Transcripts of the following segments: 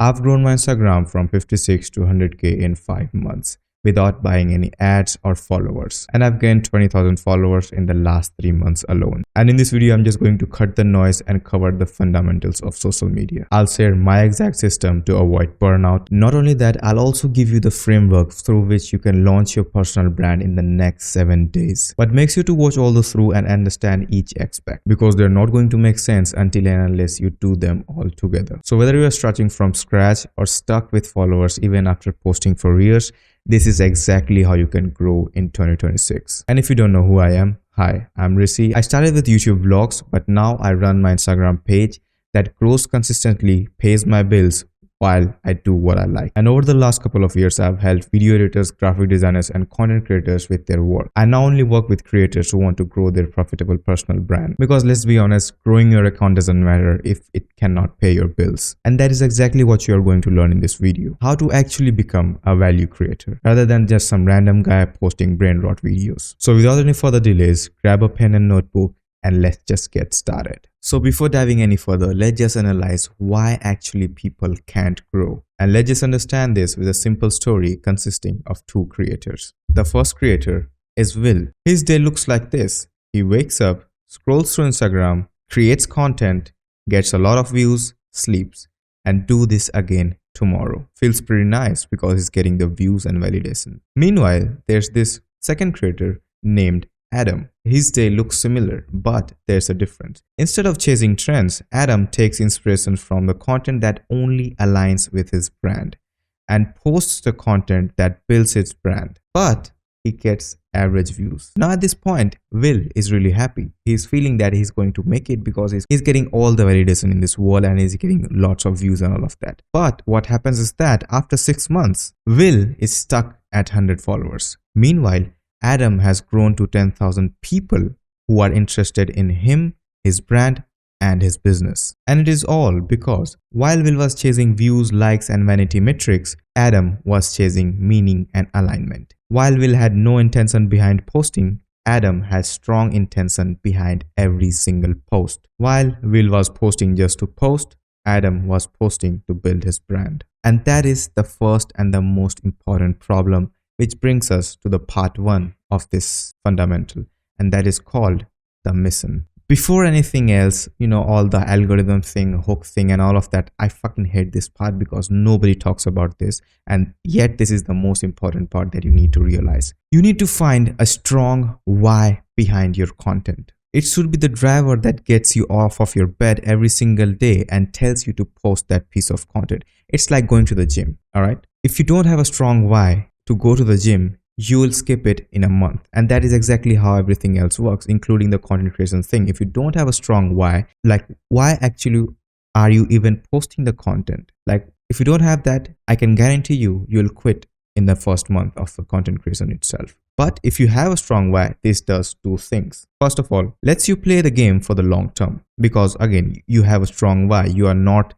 I've grown my Instagram from 56 to 100k in 5 months without buying any ads or followers. And I've gained 20,000 followers in the last 3 months alone. And in this video, I'm just going to cut the noise and cover the fundamentals of social media. I'll share my exact system to avoid burnout. Not only that, I'll also give you the framework through which you can launch your personal brand in the next 7 days. What makes you to watch all the through and understand each aspect, because they're not going to make sense until and unless you do them all together. So whether you're starting from scratch or stuck with followers even after posting for years, this is exactly how you can grow in 2026. And if you don't know who I am, hi, I'm Rishi. I started with YouTube vlogs, but now I run my Instagram page that grows consistently, pays my bills while I do what I like. And over the last couple of years, I've helped video editors, graphic designers, and content creators with their work. I now only work with creators who want to grow their profitable personal brand. Because let's be honest, growing your account doesn't matter if it cannot pay your bills. And that is exactly what you're going to learn in this video. How to actually become a value creator, rather than just some random guy posting brain rot videos. So without any further delays, grab a pen and notebook and let's just get started. So before diving any further, let's just analyze why actually people can't grow. And let's just understand this with a simple story consisting of 2 creators. The first creator is Will. His day looks like this. He wakes up, scrolls through Instagram, creates content, gets a lot of views, sleeps, and do this again tomorrow. Feels pretty nice because he's getting the views and validation. Meanwhile, there's this second creator named Adam. His day looks similar, but there's a difference. Instead of chasing trends, Adam takes inspiration from the content that only aligns with his brand and posts the content that builds his brand. But he gets average views. Now at this point, Will is really happy. He's feeling that he's going to make it because he's getting all the validation in this world and he's getting lots of views and all of that. But what happens is that after 6 months, Will is stuck at 100 followers. Meanwhile, Adam has grown to 10,000 people who are interested in him, his brand, and his business. And it is all because while Will was chasing views, likes, and vanity metrics, Adam was chasing meaning and alignment. While Will had no intention behind posting, Adam had strong intention behind every single post. While Will was posting just to post, Adam was posting to build his brand. And that is the first and the most important problem, which brings us to the part 1 of this fundamental, and that is called the mission. Before anything else, all the algorithm thing, hook thing, and all of that, I fucking hate this part because nobody talks about this, and yet this is the most important part that you need to realize. You need to find a strong why behind your content. It should be the driver that gets you off of your bed every single day and tells you to post that piece of content. It's like going to the gym, all right? If you don't have a strong why to go to the gym, you will skip it in a month. And that is exactly how everything else works, including the content creation thing. If you don't have a strong why, like why actually are you even posting the content? Like if you don't have that, I can guarantee you'll quit in the first month of the content creation itself. But if you have a strong why, this does 2 things. First of all, lets you play the game for the long term, because again, you have a strong why. You are not,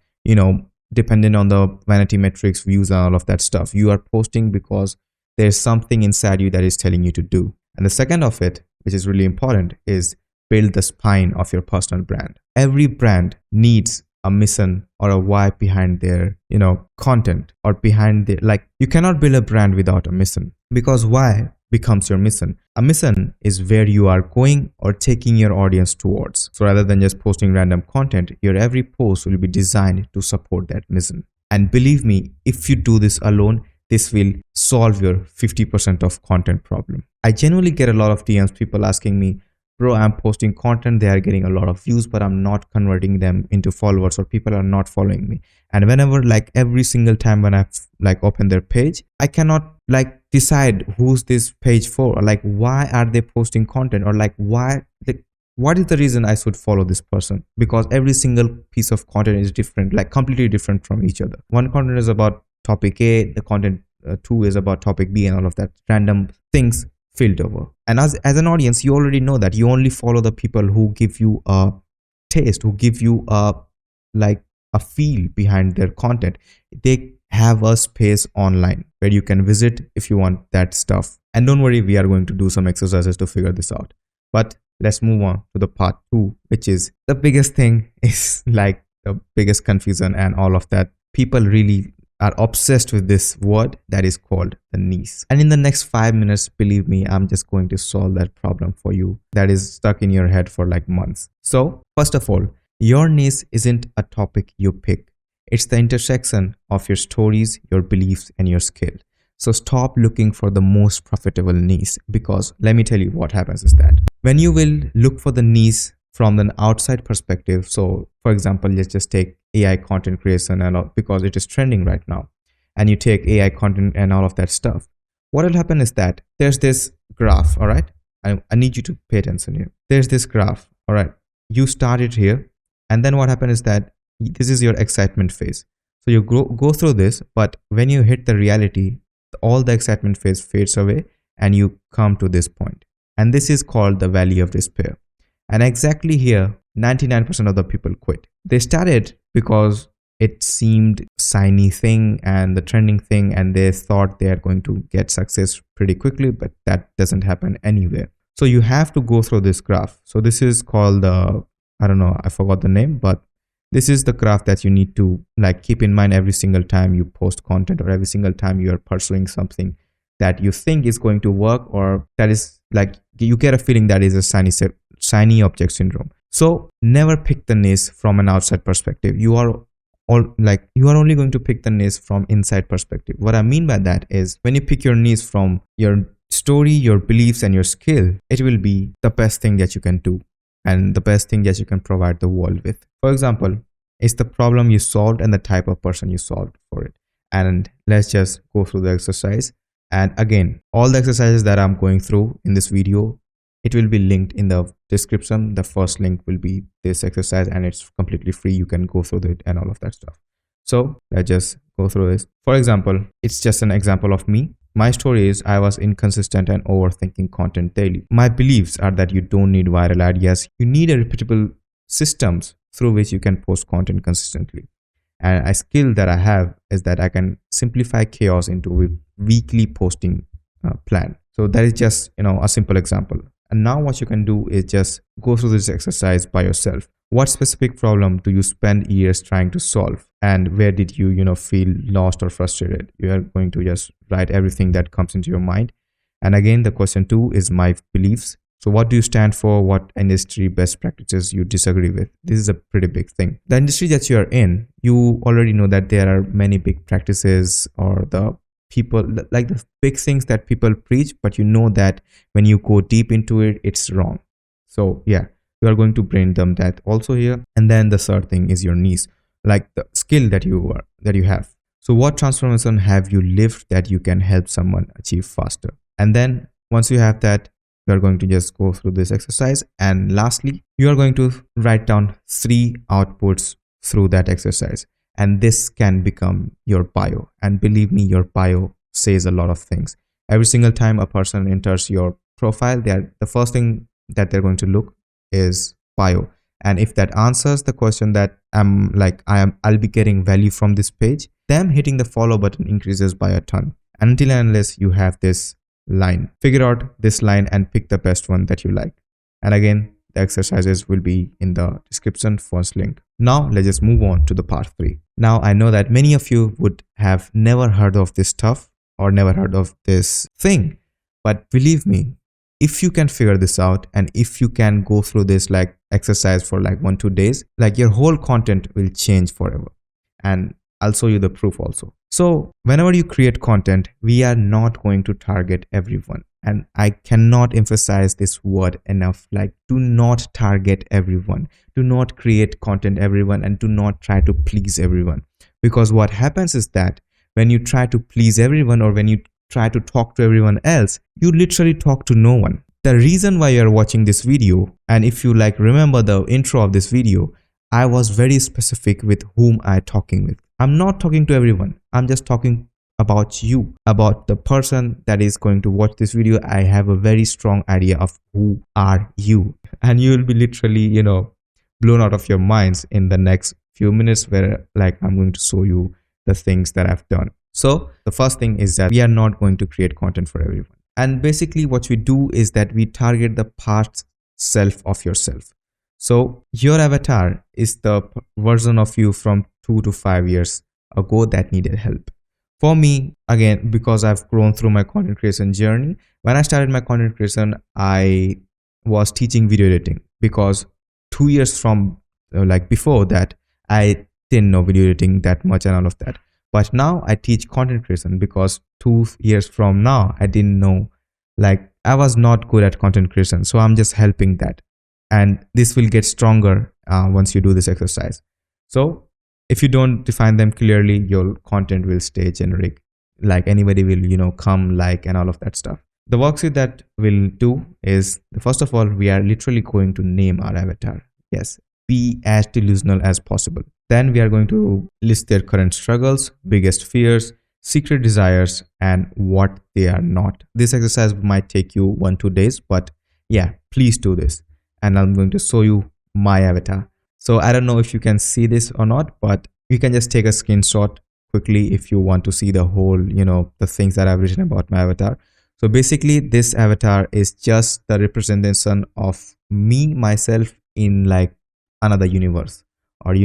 dependent on the vanity metrics, views, and all of that stuff. You are posting because there's something inside you that is telling you to do. And the second of it, which is really important, is build the spine of your personal brand. Every brand needs a mission or a why behind their, content, or behind their, you cannot build a brand without a mission, because why becomes your mission. A mission is where you are going or taking your audience towards. So rather than just posting random content, your every post will be designed to support that mission. And believe me, if you do this alone, this will solve your 50% of content problem. I genuinely get a lot of DMs, people asking me, bro, I'm posting content, they are getting a lot of views, but I'm not converting them into followers, or people are not following me. And whenever, every single time when I open their page, I cannot decide who's this page for, or why are they posting content, or what is the reason I should follow this person? Because every single piece of content is different, completely different from each other. One content is about topic A, the content 2 is about topic B, and all of that random things filled over. And as an audience, you already know that you only follow the people who give you a taste, who give you a feel behind their content. They have a space online where you can visit if you want that stuff. And don't worry, we are going to do some exercises to figure this out. But let's move on to the part 2, which is the biggest thing, is the biggest confusion and all of that people really are obsessed with this word that is called the niche. And in the next 5 minutes, believe me, I'm just going to solve that problem for you that is stuck in your head for like months. So first of all, your niche isn't a topic you pick. It's the intersection of your stories, your beliefs, and your skill. So stop looking for the most profitable niche, because let me tell you what happens is that when you will look for the niche from an outside perspective, so for example, let's just take AI content creation and all, because it is trending right now, and you take AI content and all of that stuff, what will happen is that there's this graph. All right, I need you to pay attention here. There's this graph. All right, you start it here, and then what happens is that this is your excitement phase. So you go through this, but when you hit the reality, all the excitement phase fades away and you come to this point. And this is called the valley of despair. And exactly here, 99% of the people quit. They started because it seemed shiny thing and the trending thing, and they thought they are going to get success pretty quickly, but that doesn't happen anywhere. So you have to go through this graph. So this is called the, I don't know, I forgot the name, but this is the graph that you need to like keep in mind every single time you post content, or every single time you are pursuing something that you think is going to work, or that is like you get a feeling that is a shiny object syndrome. So never pick the niche from an outside perspective. You are only going to pick the niche from inside perspective. What I mean by that is when you pick your niche from your story, your beliefs, and your skill, it will be the best thing that you can do and the best thing that you can provide the world with. For example, it's the problem you solved and the type of person you solved for it. And let's just go through the exercise. And again, all the exercises that I'm going through in this video, it will be linked in the description. The first link will be this exercise, and it's completely free. You can go through it and all of that stuff. So let's just go through this. For example, it's just an example of me. My story is I was inconsistent and overthinking content daily. My beliefs are that you don't need viral ideas. You need a repeatable systems through which you can post content consistently. And a skill that I have is that I can simplify chaos into a weekly posting plan. So that is just, a simple example. And now what you can do is just go through this exercise by yourself. What specific problem do you spend years trying to solve? And where did you, feel lost or frustrated? You are going to just write everything that comes into your mind. And again, the question 2 is my beliefs. So what do you stand for? What industry best practices you disagree with? This is a pretty big thing. The industry that you are in, you already know that there are many big practices, or the people, like the big things that people preach, but you know that when you go deep into it, it's wrong. So yeah, you are going to brain dump that also here. And then the third thing is your niche, like the skill that you have. So what transformation have you lived that you can help someone achieve faster? And then once you have that, you are going to just go through this exercise. And lastly, you are going to write down 3 outputs through that exercise. And this can become your bio. And believe me, your bio says a lot of things. Every single time a person enters your profile, the first thing that they're going to look is bio. And if that answers the question that I'll be getting value from this page, them hitting the follow button increases by a ton. Until and unless you have this line, figure out this line and pick the best one that you like. And again, the exercises will be in the description, first link. Now let's just move on to the part 3. Now I know that many of you would have never heard of this stuff or never heard of this thing, but believe me, if you can figure this out and if you can go through this like exercise for like 1-2 days, like your whole content will change forever. And I'll show you the proof also. So whenever you create content, we are not going to target everyone. And I cannot emphasize this word enough. Like, do not target everyone. Do not create content everyone, and do not try to please everyone. Because what happens is that when you try to please everyone, or when you try to talk to everyone else, you literally talk to no one. The reason why you're watching this video, and if you remember the intro of this video, I was very specific with whom I'm talking with. I'm not talking to everyone. I'm just talking about you, about the person that is going to watch this video. I have a very strong idea of who are you, and you will be literally, blown out of your minds in the next few minutes, where I'm going to show you the things that I've done. So the first thing is that we are not going to create content for everyone. And basically what we do is that we target the past self of yourself. So your avatar is the version of you from 2 to 5 years ago that needed help. For me, again, because I've grown through my content creation journey, when I started my content creation, I was teaching video editing because 2 years from like before that, I didn't know video editing that much and all of that. But now I teach content creation because 2 years from now, I didn't know, like I was not good at content creation. So I'm just helping that. And this will get stronger once you do this exercise. So if you don't define them clearly, your content will stay generic. Like anybody will, come, like, and all of that stuff. The worksheet that we'll do is, first of all, we are literally going to name our avatar. Yes, be as delusional as possible. Then we are going to list their current struggles, biggest fears, secret desires, and what they are not. This exercise might take you 1-2 days, but yeah, please do this. And I'm going to show you my avatar. So I don't know if you can see this or not, but you can just take a screenshot quickly if you want to see the whole, the things that I've written about my avatar. So basically this avatar is just the representation of me, myself in like another universe, or,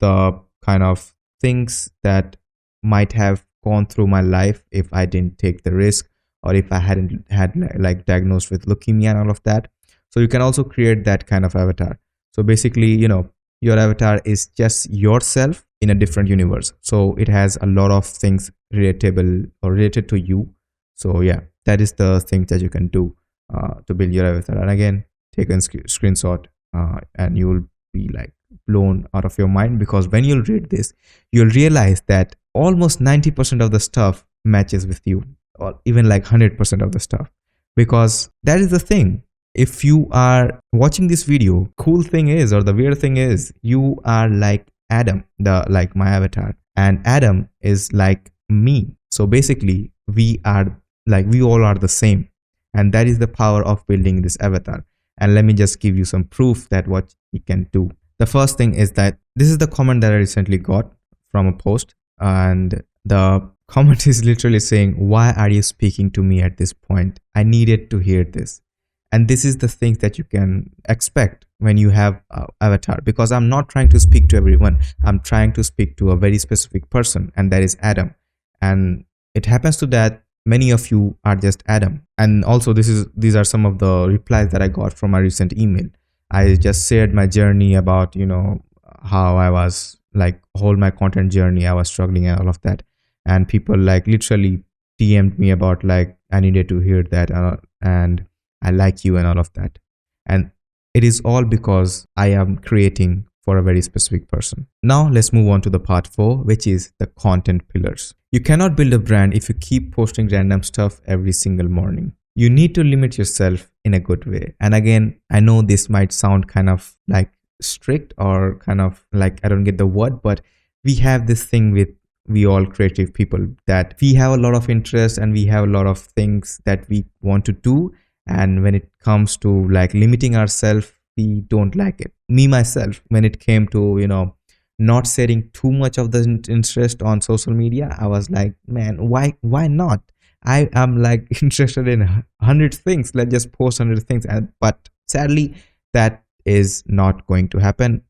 the kind of things that might have gone through my life if I didn't take the risk, or if I hadn't had like diagnosed with leukemia and all of that. So you can also create that kind of avatar. So basically, your avatar is just yourself in a different universe. So it has a lot of things relatable or related to you. So yeah, that is the thing that you can do to build your avatar. And again, take a screenshot and you will be like blown out of your mind, because when you'll read this, you'll realize that almost 90% of the stuff matches with you, or even like 100% of the stuff, because that is the thing. If you are watching this video, cool thing is, or the weird thing is, you are like Adam, like my avatar, and Adam is like me. So basically we all are the same, and that is the power of building this avatar. And let me just give you some proof that what he can do. The first thing is that this is the comment that I recently got from a post, and the comment is literally saying, why are you speaking to me at this point? I needed to hear this. And this is the things that you can expect when you have avatar, because I'm not trying to speak to everyone. I'm trying to speak to a very specific person, and that is Adam. And it happens to that many of you are just Adam. And also these are some of the replies that I got from my recent email. I just shared my journey about, how I was like whole my content journey. I was struggling and all of that. And people like literally DM'd me about like, I needed to hear that and I like you and all of that. And it is all because I am creating for a very specific person. Now let's move on to the part 4, which is the content pillars. You cannot build a brand if you keep posting random stuff every single morning. You need to limit yourself in a good way. And again, I know this might sound kind of like strict or kind of like, I don't get the word, but we have this thing with we all creative people, that we have a lot of interest and we have a lot of things that we want to do. And when it comes to like limiting ourselves, we don't like it. Me, myself, when it came to, not setting too much of the interest on social media, I was like, man, why not? I am like interested in 100 things. Let's just post 100 things. But sadly, that is not going to happen.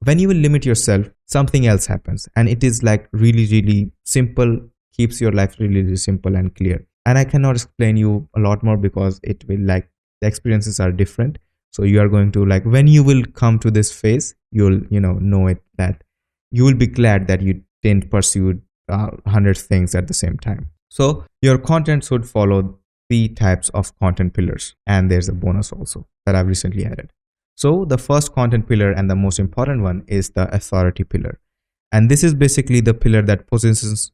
When you will limit yourself, something else happens. And it is like really, really simple, keeps your life really, really simple and clear. And I cannot explain you a lot more because it will like the experiences are different. So you are going to like, when you will come to this phase, you'll, know it, that you will be glad that you didn't pursue 100 things at the same time. So your content should follow 3 types of content pillars. And there's a bonus also that I've recently added. So the first content pillar and the most important one is the authority pillar. And this is basically the pillar that positions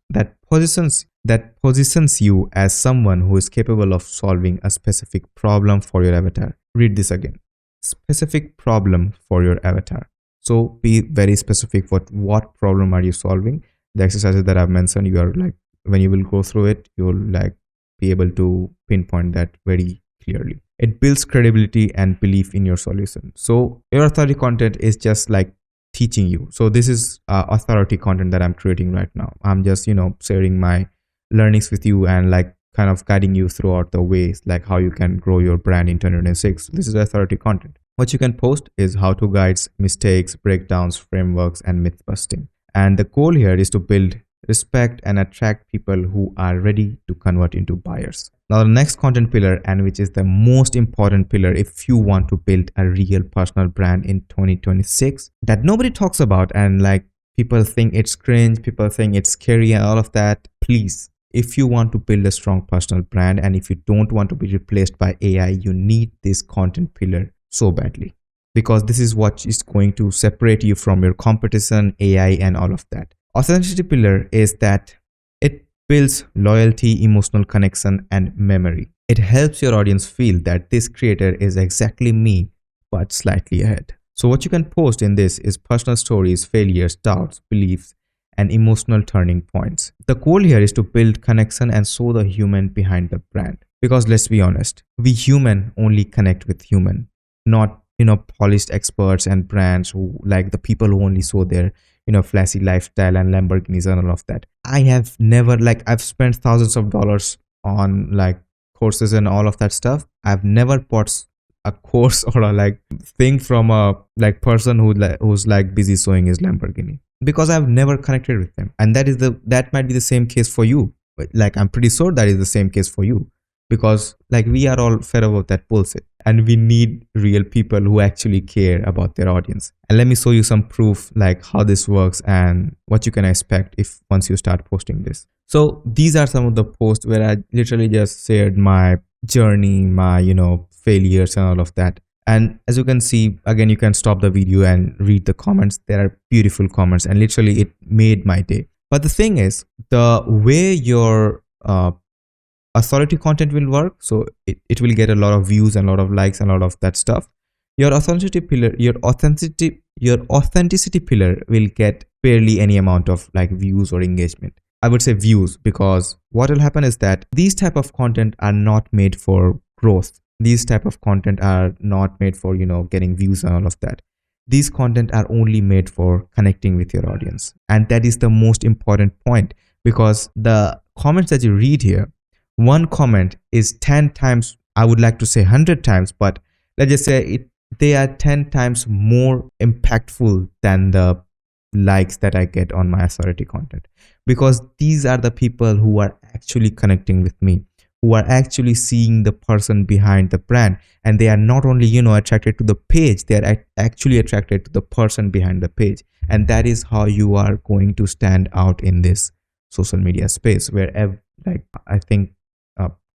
you as someone who is capable of solving a specific problem for your avatar. Read this again. Specific problem for your avatar. So be very specific. What problem are you solving? The exercises that I've mentioned, you are like, when you will go through it, you will like be able to pinpoint that very clearly. It builds credibility and belief in your solution. So your authority content is just like teaching you. So this is authority content that I'm creating right now. I'm just, sharing my learnings with you and like kind of guiding you throughout the ways, like how you can grow your brand in 2026. This is authority content. What you can post is how-to guides, mistakes, breakdowns, frameworks, and myth busting. And the goal here is to build respect, and attract people who are ready to convert into buyers. Now, the next content pillar, and which is the most important pillar if you want to build a real personal brand in 2026 that nobody talks about, and like people think it's cringe, people think it's scary and all of that. Please, if you want to build a strong personal brand and if you don't want to be replaced by AI, you need this content pillar so badly, because this is what is going to separate you from your competition, AI, and all of that. Authenticity pillar is that it builds loyalty, emotional connection, and memory. It helps your audience feel that this creator is exactly me, but slightly ahead. So what you can post in this is personal stories, failures, doubts, beliefs, and emotional turning points. The goal here is to build connection and show the human behind the brand. Because let's be honest, we human only connect with human, not polished experts and brands who like the people who only show their flashy lifestyle and Lamborghinis and all of that. I have never, like, I've spent thousands of dollars on like courses and all of that stuff. I've never bought a course or a like thing from a like person who's like busy showing his Lamborghini, because I've never connected with them. And that might be the same case for you. Like, I'm pretty sure that is the same case for you, because like we are all fed up of that bullshit, and we need real people who actually care about their audience. And let me show you some proof like how this works and what you can expect if once you start posting this. So these are some of the posts where I literally just shared my journey, my failures and all of that. And as you can see, again, you can stop the video and read the comments. There are beautiful comments, and literally it made my day. But the thing is, the way your authority content will work, so it will get a lot of views and a lot of likes and a lot of that stuff. Your authenticity pillar will get barely any amount of like views or engagement. I would say views, because what will happen is that these type of content are not made for growth. These type of content are not made for getting views and all of that. These content are only made for connecting with your audience, and that is the most important point, because the comments that you read here, one comment is 10 times, I would like to say 100 times, but let's just say they are 10 times more impactful than the likes that I get on my authority content, because these are the people who are actually connecting with me, who are actually seeing the person behind the brand, and they are not only attracted to the page, they are actually attracted to the person behind the page. And that is how you are going to stand out in this social media space, where like I think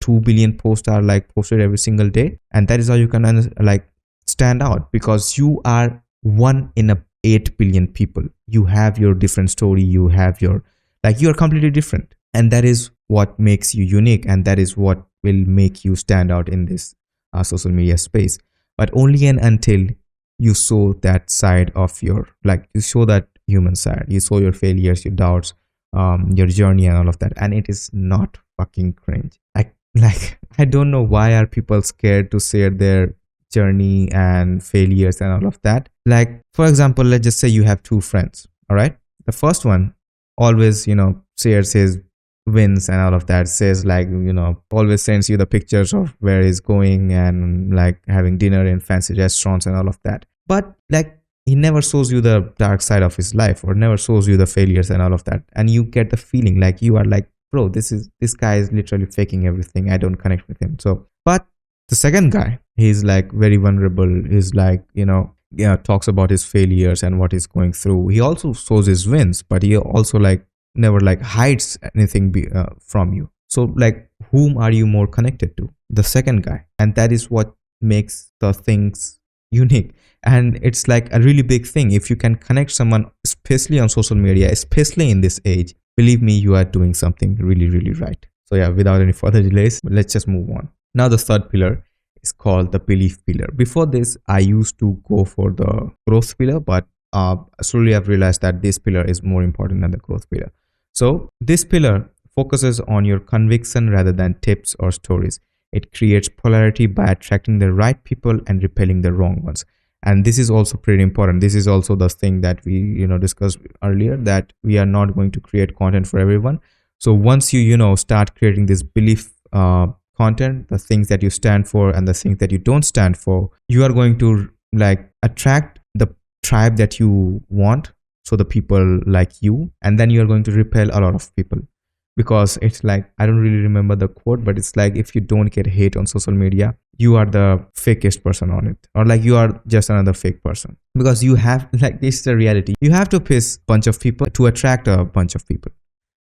2 billion posts are like posted every single day, and that is how you can like stand out, because you are one in 8 billion people. You have your different story, you have your you are completely different, and that is what makes you unique, and that is what will make you stand out in this social media space. But only and until you show that side of your you show that human side, you show your failures, your doubts, your journey and all of that, and it is not fucking cringe. I don't know why are people scared to share their journey and failures and all of that. Like, for example, let's just say you have two friends, all right? The first one always shares his wins and all of that, says always sends you the pictures of where he's going and like having dinner in fancy restaurants and all of that. But he never shows you the dark side of his life, or never shows you the failures and all of that, and you get the feeling like you are like, bro, this guy is literally faking everything, I don't connect with him. So, but the second guy, he's like very vulnerable, he's like talks about his failures and what he's going through. He also shows his wins, but he also never hides anything from you. So whom are you more connected to? The second guy. And that is what makes the things unique. And it's like a really big thing. If you can connect someone, especially on social media, especially in this age, believe me, you are doing something really, really right. So yeah, without any further delays, let's just move on. Now the third pillar is called the belief pillar. Before this, I used to go for the growth pillar, but slowly I've realized that this pillar is more important than the growth pillar. So this pillar focuses on your conviction rather than tips or stories. It creates polarity by attracting the right people and repelling the wrong ones. And this is also pretty important. This is also the thing that we discussed earlier, that we are not going to create content for everyone. So once you start creating this belief content, the things that you stand for and the things that you don't stand for, you are going to attract the tribe that you want. so the people like you, and then you are going to repel a lot of people. Because it's like, I don't really remember the quote, but it's like, if you don't get hate on social media, you are the fakest person on it, or like you are just another fake person. Because you have, like, this is the reality, you have to piss a bunch of people to attract a bunch of people,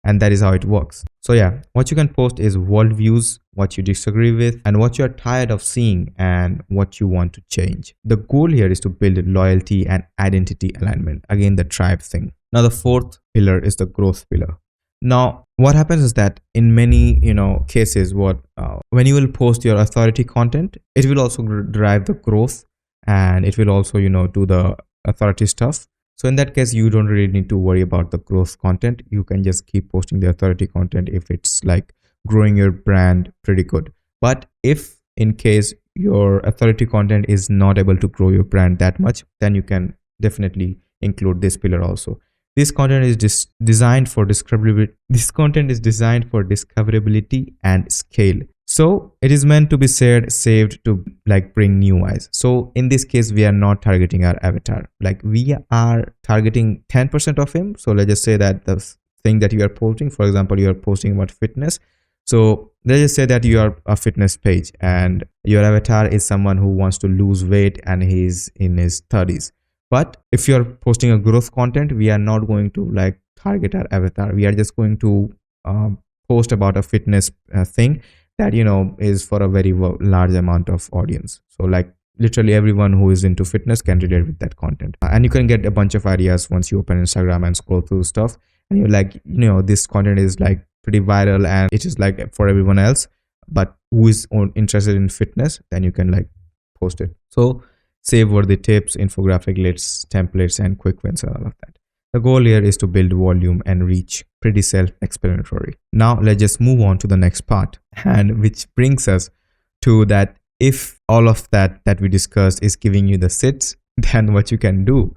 and that is how it works. So yeah, what you can post is worldviews, what you disagree with, and what you're tired of seeing, and what you want to change. The goal here is to build loyalty and identity alignment, again the tribe thing. Now the fourth pillar is the growth pillar. Now what happens is that in many cases, when you will post your authority content, it will also drive the growth, and it will also do the authority stuff. So in that case, you don't really need to worry about the growth content. You can just keep posting the authority content if it's like growing your brand pretty good. But if in case your authority content is not able to grow your brand that much, then you can definitely include this pillar also. This content is designed for discoverability. This content is designed for discoverability and scale. So it is meant to be shared, saved to like bring new eyes. So in this case, we are not targeting our avatar. Like we are targeting 10% of him. So let's just say that the thing that you are posting, for example, you are posting about fitness. So let's just say that you are a fitness page and your avatar is someone who wants to lose weight and he's in his 30s. But if you're posting a growth content, we are not going to like target our avatar. We are just going to post about a fitness thing that is for a very large amount of audience. So like literally everyone who is into fitness can relate with that content. And you can get a bunch of ideas once you open Instagram and scroll through stuff, and you're like, this content is like pretty viral and it is like for everyone else, but who is interested in fitness, then you can like post it. So save worthy tips, infographic lists, templates, and quick wins and all of that. The goal here is to build volume and reach. Pretty self-explanatory. Now let's just move on to the next part, and which brings us to that if all of that we discussed is giving you the sits, then what you can do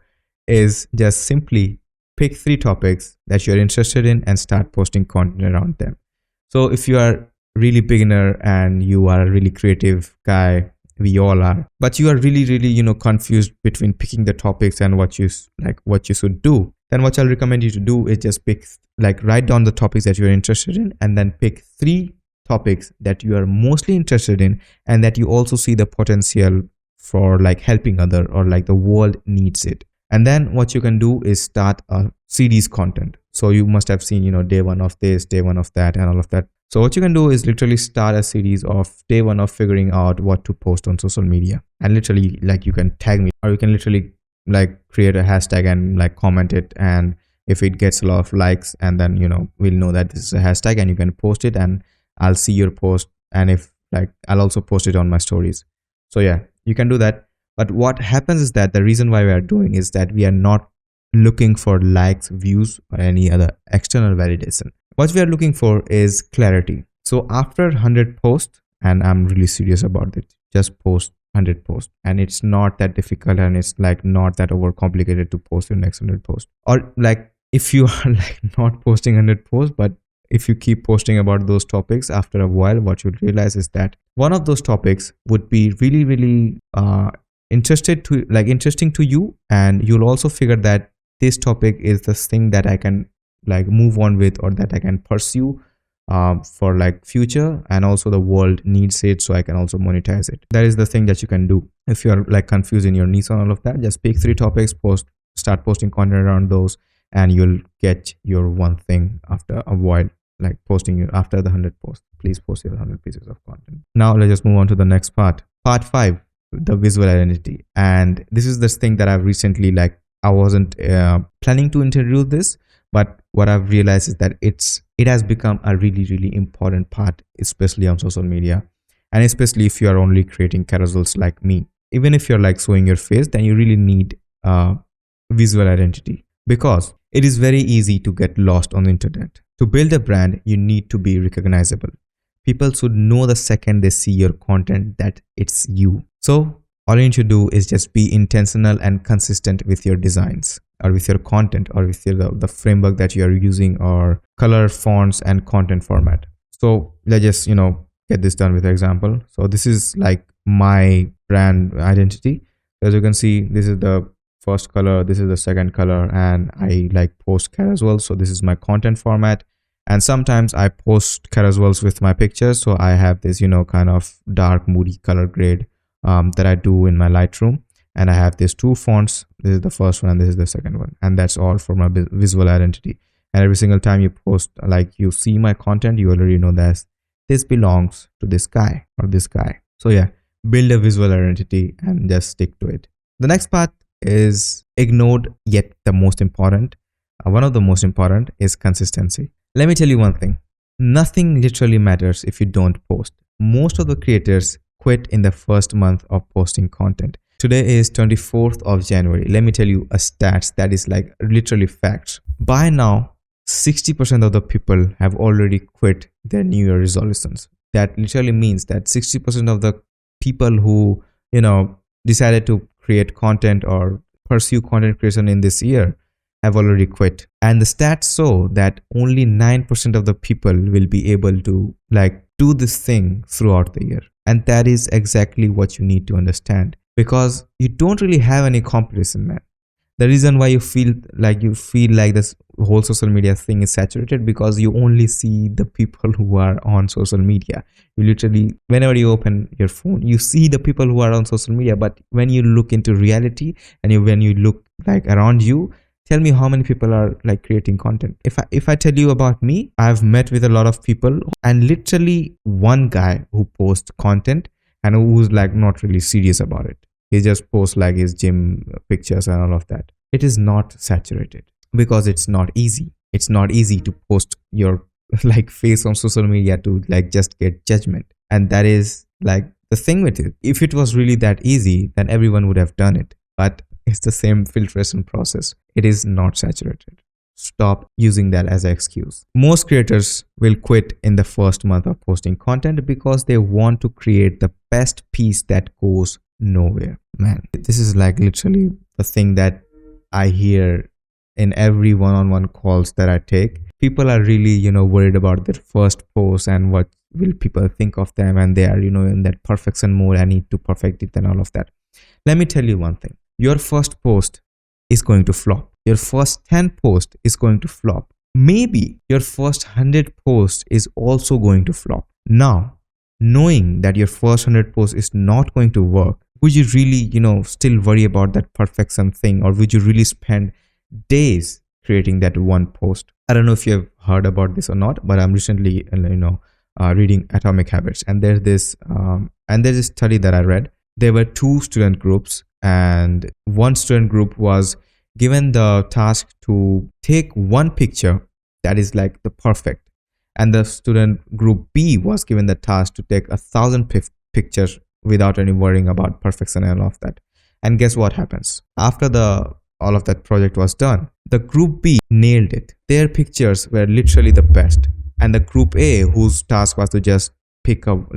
is just simply pick 3 topics that you're interested in and start posting content around them. So if you are really beginner and you are a really creative guy, we all are, but you are really confused between picking the topics and what you should do, then what I'll recommend you to do is just write down the topics that you're interested in, and then pick 3 topics that you are mostly interested in and that you also see the potential for like helping other, or like the world needs it. And then what you can do is start a series content. So you must have seen day 1 of this, day 1 of that, and all of that. So what you can do is literally start a series of day 1 of figuring out what to post on social media, and literally like you can tag me, or you can literally like create a hashtag and like comment it, and if it gets a lot of likes, and then we'll know that this is a hashtag, and you can post it and I'll see your post, and if like I'll also post it on my stories. So yeah, you can do that. But what happens is that the reason why we are doing is that we are not looking for likes, views, or any other external validation. What we are looking for is clarity. So after 100 posts, and I'm really serious about it, just post 100 posts, and it's not that difficult, and it's like not that overcomplicated to post your next 100 posts. Or like if you are like not posting 100 posts, but if you keep posting about those topics, after a while what you'll realize is that one of those topics would be really interesting to you, and you'll also figure that this topic is the thing that I can like move on with, or that I can pursue for like future, and also the world needs it, so I can also monetize it. That is the thing that you can do. If you're like confused in your niche and all of that, just pick 3 topics, start posting content around those, and you'll get your one thing after a while. Like posting after the 100 posts, please post your 100 pieces of content. Now let's just move on to the next part 5, the visual identity. And this is this thing that I've recently, like I wasn't planning to introduce this, but what I've realized is that it has become a really important part, especially on social media, and especially if you are only creating carousels like me. Even if you're like showing your face, then you really need visual identity, because it is very easy to get lost on the internet. To build a brand, you need to be recognizable. People should know the second they see your content that it's you. So all you need to do is just be intentional and consistent with your designs, or with your content, or with the framework that you are using, or color, fonts, and content format. So let's just get this done with an example. So this is like my brand identity. As you can see, this is the first color, this is the second color, and I like post carousels. So this is my content format. And sometimes I post carousels with my pictures. So I have this, kind of dark moody color grade that I do in my Lightroom. And I have these two fonts. This is the first one and this is the second one. And that's all for my visual identity. And every single time you post, like you see my content, you already know that this belongs to this guy or this guy. So yeah, build a visual identity and just stick to it. The next part is ignored yet the most important. One of the most important is consistency. Let me tell you one thing. Nothing literally matters if you don't post. Most of the creators quit in the first month of posting content. Today is 24th of January. Let me tell you a stats that is like literally facts. By now, 60% of the people have already quit their New Year resolutions. That literally means that 60% of the people who, decided to create content or pursue content creation in this year have already quit. And the stats show that only 9% of the people will be able to do this thing throughout the year. And that is exactly what you need to understand, because you don't really have any competition, man. The reason why you feel like this whole social media thing is saturated, because you only see the people who are on social media. You literally, whenever you open your phone, you see the people who are on social media. But when you look into reality and when you look around you, tell me how many people are creating content. If I tell you about me, I've met with a lot of people, and literally one guy who posts content and who's not really serious about it. He just posts his gym pictures and all of that. It is not saturated because it's not easy. It's not easy to post your face on social media to just get judgment. And that is the thing with it. If it was really that easy, then everyone would have done it. But it's the same filtration process. It is not saturated. Stop using that as an excuse. Most creators will quit in the first month of posting content because they want to create the best piece that goes nowhere. Man, this is literally the thing that I hear in every one-on-one calls that I take. People are really, worried about their first post and what will people think of them, and they are, in that perfection mode. I need to perfect it and all of that. Let me tell you one thing. Your first post is going to flop. Your first 10 posts is going to flop. Maybe your first 100 posts is also going to flop. Now, knowing that your first 100 posts is not going to work, would you really, still worry about that perfection thing, or would you really spend days creating that one post? I don't know if you have heard about this or not, but I'm recently, reading Atomic Habits, and there's this study that I read. There were two student groups, and one student group was given the task to take one picture that is the perfect, and the student group B was given the task to take 1,000 pictures without any worrying about perfection and all of that. And guess what happens? After all of that project was done, the group B nailed it. Their pictures were literally the best, and the group A, whose task was to just pick up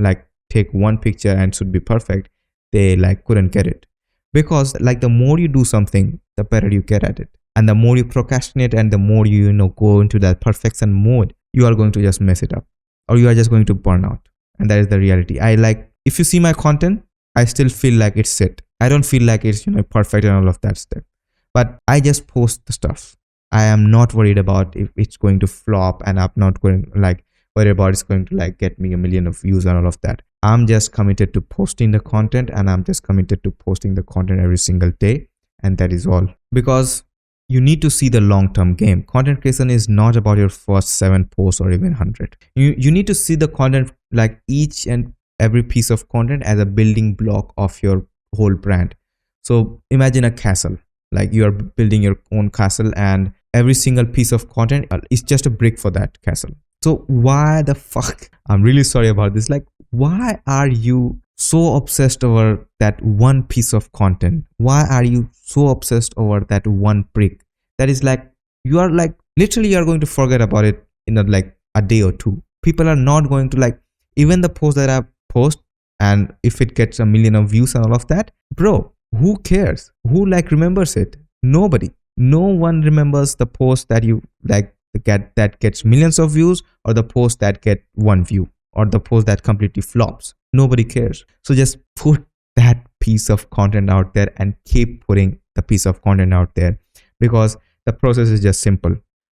take one picture and should be perfect, they couldn't get it. Because the more you do something, the better you get at it. And the more you procrastinate and the more you go into that perfection mode, you are going to just mess it up, or you are just going to burn out. And that is the reality. If you see my content, I still feel like it's it. I don't feel like it's perfect and all of that stuff. But I just post the stuff. I am not worried about if it's going to flop, and I'm not going worried about it's going to get me 1 million of views and all of that. I'm just committed to posting the content, and I'm just committed to posting the content every single day. And that is all. Because you need to see the long-term game. Content creation is not about your first 7 posts or even 100. You need to see the content, each and every piece of content, as a building block of your whole brand. So imagine a castle. You are building your own castle, and every single piece of content is just a brick for that castle. So why the fuck? I'm really sorry about this. Why are you so obsessed over that one piece of content? Why are you so obsessed over that one brick? That is you are literally you are going to forget about it in a day or two. People are not going to even the post that I post, and if it gets 1 million of views and all of that, bro, who cares? Who remembers it? Nobody. No one remembers the post that you that gets millions of views, or the post that get 1 view, or the post that completely flops. Nobody cares. So just put that piece of content out there and keep putting the piece of content out there, because the process is just simple.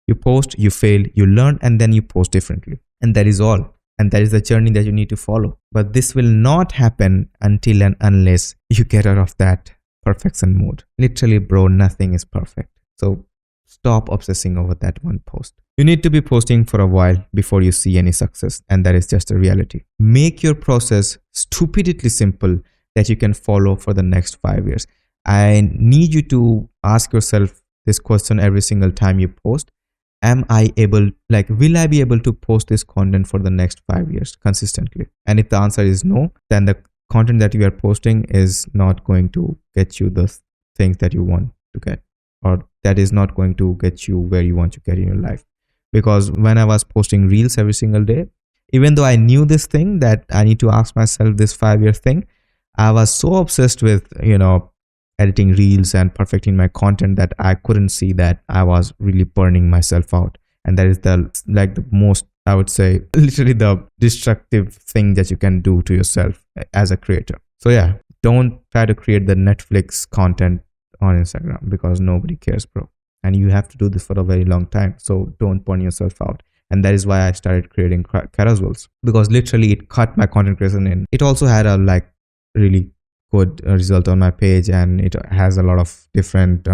You post, you fail, you learn, and then you post differently. And that is all. And that is the journey that you need to follow. But this will not happen until and unless you get out of that perfection mode. Literally, bro, nothing is perfect. So stop obsessing over that one post. You need to be posting for a while before you see any success, and that is just a reality. Make your process stupidly simple that you can follow for the next 5 years. I need you to ask yourself this question every single time you post. Will I be able to post this content for the next 5 years consistently? And if the answer is no, then the content that you are posting is not going to get you the things that you want to get, or that is not going to get you where you want to get in your life. Because when I was posting reels every single day, even though I knew this thing that I need to ask myself this 5-year thing, I was so obsessed with, editing reels and perfecting my content that I couldn't see that I was really burning myself out. And that is the most, I would say, literally the destructive thing that you can do to yourself as a creator. So yeah, don't try to create the Netflix content on Instagram, because nobody cares, bro. And you have to do this for a very long time. So don't burn yourself out. And that is why I started creating carousels, because literally it cut my content creation in. It also had a really good result on my page, and it has a lot of different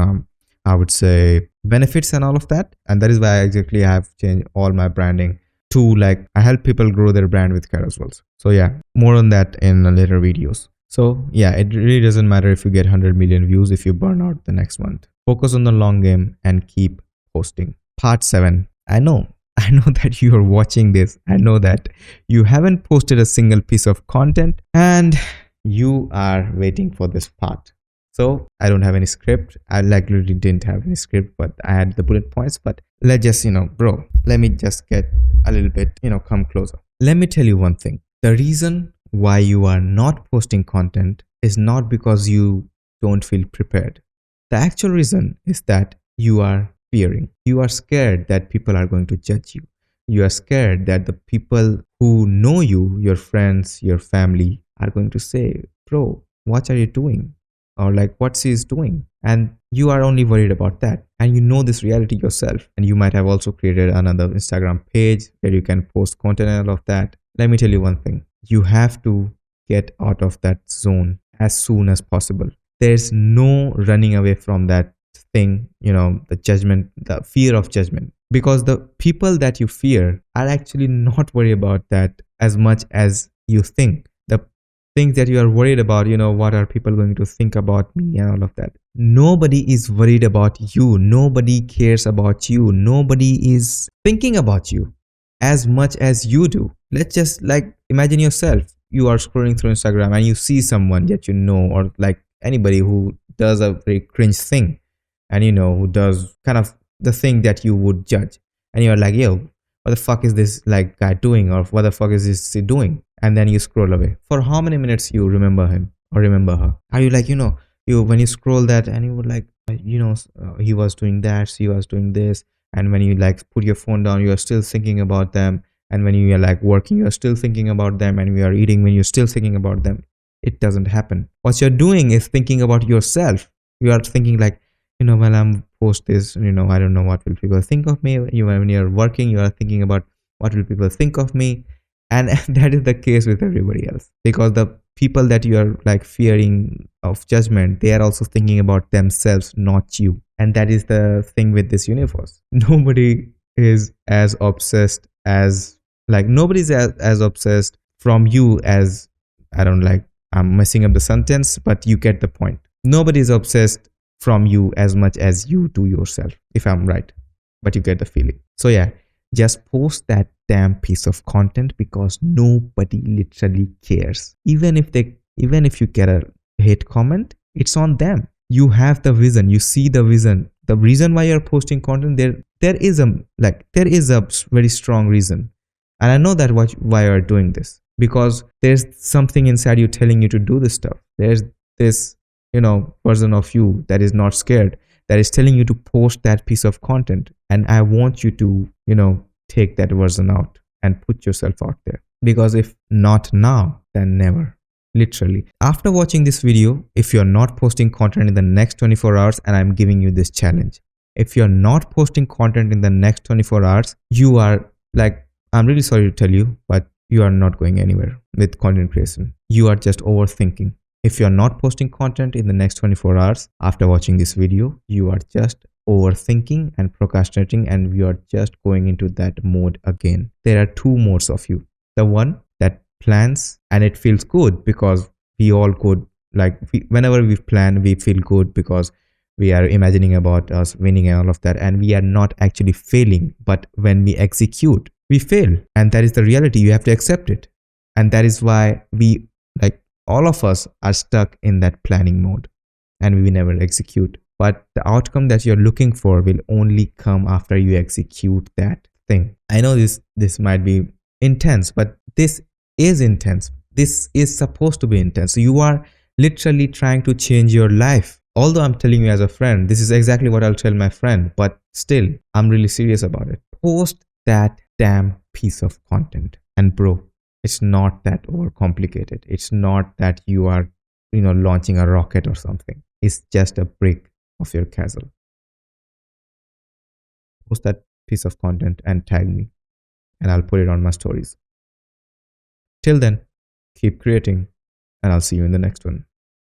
I would say benefits and all of that. And that is why I have changed all my branding to I help people grow their brand with carousels. So yeah, more on that in later videos. So yeah, it really doesn't matter if you get 100 million views if you burn out the next month. Focus on the long game and keep posting. Part 7. I know that you are watching this. I know that you haven't posted a single piece of content and you are waiting for this part. So I don't have any script. I literally didn't have any script, but I had the bullet points. But let's just, bro, let me just get a little bit, come closer. Let me tell you one thing. The reason why you are not posting content is not because you don't feel prepared. The actual reason is that you are fearing. You are scared that people are going to judge you. You are scared that the people who know you, your friends, your family, are going to say, bro, what are you doing? Or what's he doing? And you are only worried about that. And you know this reality yourself. And you might have also created another Instagram page where you can post content and all of that. Let me tell you one thing. You have to get out of that zone as soon as possible. There's no running away from that thing, the judgment, the fear of judgment. Because the people that you fear are actually not worried about that as much as you think. The things that you are worried about, what are people going to think about me and all of that. Nobody is worried about you. Nobody cares about you. Nobody is thinking about you as much as you do. Let's just imagine yourself. You are scrolling through Instagram and you see someone that or anybody who does a very cringe thing, and who does kind of the thing that you would judge, and you're like, yo, what the fuck is this guy doing, or what the fuck is this doing? And then you scroll away. For how many minutes you remember him or remember her? Are you when you scroll that and you would he was doing that, she was doing this, and when you put your phone down, you are still thinking about them, and when you are working, you are still thinking about them, and you are eating when you're still thinking about them. It doesn't happen. What you're doing is thinking about yourself. You are thinking when I'm post this, I don't know what will people think of me. When you're working, you are thinking about what will people think of me. And that is the case with everybody else, because the people that you are fearing of judgment, they are also thinking about themselves, not you. And that is the thing with this universe. Nobody is as obsessed as nobody's as obsessed from you as I'm messing up the sentence, but you get the point. Nobody is obsessed from you as much as you do yourself, if I'm right, but you get the feeling. So yeah, just post that damn piece of content, because nobody literally cares. Even if you get a hate comment, it's on them. You have the vision, you see the vision. The reason why you're posting content, there is a very strong reason. And I know that why you're doing this, because there's something inside you telling you to do this stuff. There's this version of you that is not scared, that is telling you to post that piece of content. And I want you to take that version out and put yourself out there, because if not now, then never. Literally. After watching this video, if you're not posting content in the next 24 hours, and I'm giving you this challenge, if you're not posting content in the next 24 hours, you are like, I'm really sorry to tell you, but you are not going anywhere with content creation. You are just overthinking. If you're not posting content in the next 24 hours after watching this video, you are just overthinking and procrastinating, and you are just going into that mode again. There are two modes of you. The one that plans, and it feels good because we all could, like, whenever we plan, we feel good because we are imagining about us winning and all of that, and we are not actually failing. But when we execute, we fail, and that is the reality. You have to accept it. And that is why we, like, all of us are stuck in that planning mode, and we never execute. But the outcome that you're looking for will only come after you execute that thing. I know this might be intense, but this is intense. This is supposed to be intense. So you are literally trying to change your life. Although I'm telling you as a friend, this is exactly what I'll tell my friend, but still, I'm really serious about it. Post that damn piece of content. And bro, it's not that overcomplicated. It's not that you are, launching a rocket or something. It's just a brick of your castle. Post that piece of content and tag me, and I'll put it on my stories. Till then, keep creating, and I'll see you in the next one.